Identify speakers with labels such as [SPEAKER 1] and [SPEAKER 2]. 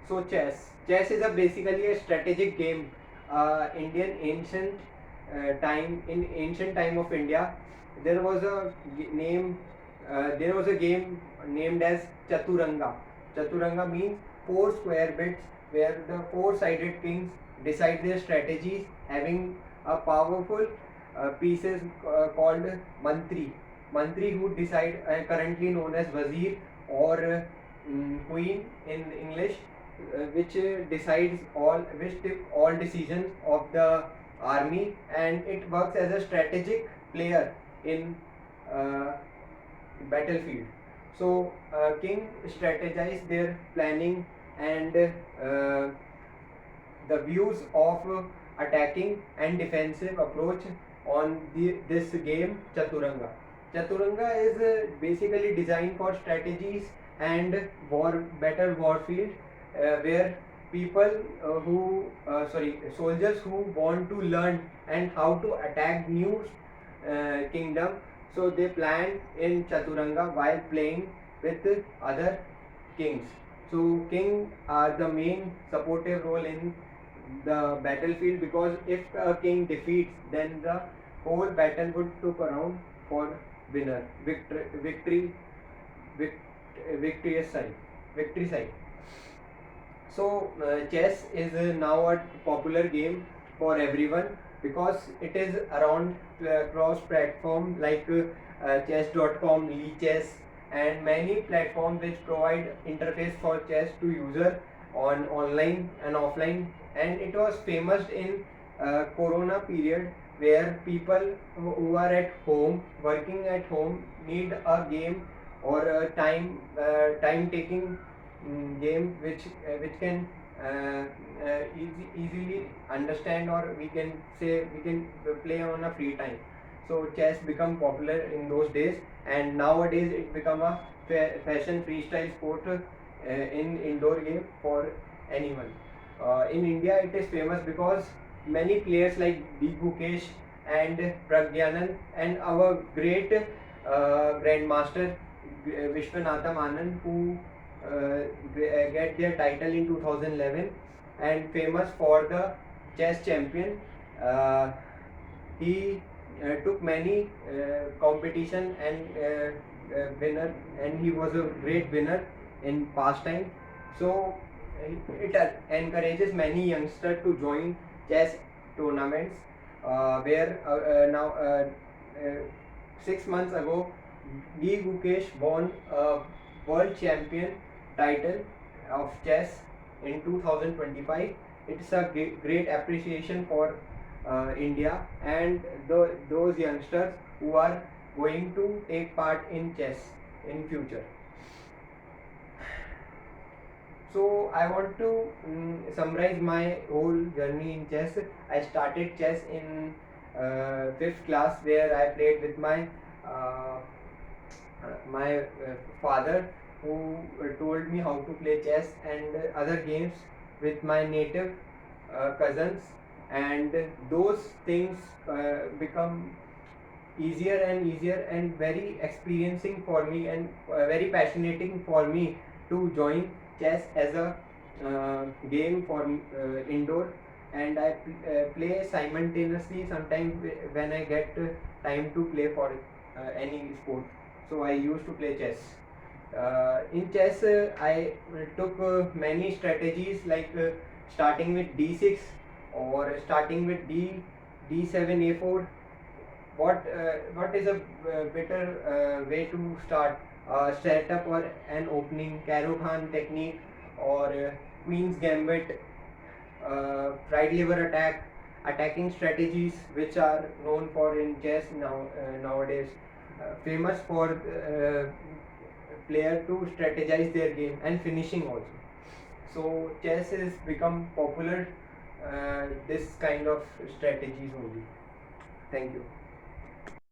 [SPEAKER 1] So chess is a basically a strategic game. Indian ancient in ancient time of India, there was a name. There was a game named as Chaturanga. Chaturanga means four square bits where the four-sided kings decide their strategies, having a powerful pieces called mantri. Mantri who decide, currently known as wazir or queen in English, which decides which took all decisions of the army, and it works as a strategic player in uh, battlefield. So king strategize their planning and the views of attacking and defensive approach on this game Chaturanga. Chaturanga is basically designed for strategies and better warfield, where people soldiers who want to learn and how to attack new kingdom, so they plan in Chaturanga while playing with other kings. So king are the main supportive role in the battlefield, because if a king defeats, then the whole battle would took around for winner victorious side victory side. So chess is now a popular game for everyone, because it is around cross platform like chess.com, Lichess, and many platforms which provide interface for chess to user on online and offline. And it was famous in corona period, where people who are at home, working at home, need a game or a time taking game which can easily understand, or we can say we can play on a free time. So chess become popular in those days, and nowadays it become a fashion freestyle sport in indoor game for anyone. In India it is famous because many players like D. Gukesh and Pragyanand and our great grandmaster Vishwanatham Anand, who get their title in 2011 and famous for the chess champion. He took many competition and winner, and he was a great winner in past time. So it encourages many youngsters to join chess tournaments, where now 6 months ago G. Gukesh won a world champion title of chess in 2025. It's a great appreciation for India and those youngsters who are going to take part in chess in future. So I want to summarize my whole journey in chess. I started chess in 5th class, where I played with uh, my father, who told me how to play chess and other games with my native cousins, and those things become easier and easier and very experiencing for me, and very passionating for me to join chess as a game for indoor. And I play simultaneously sometimes when I get time to play for any sport. So I used to play chess. In chess, I took many strategies like starting with d6 or starting with d7 a4. What is a better way to start setup or an opening? Caro Khan technique or Queen's Gambit, right lever attack, attacking strategies which are known for in chess nowadays, famous for player to strategize their game, and finishing also. So chess has become popular this kind of strategies only. Thank you.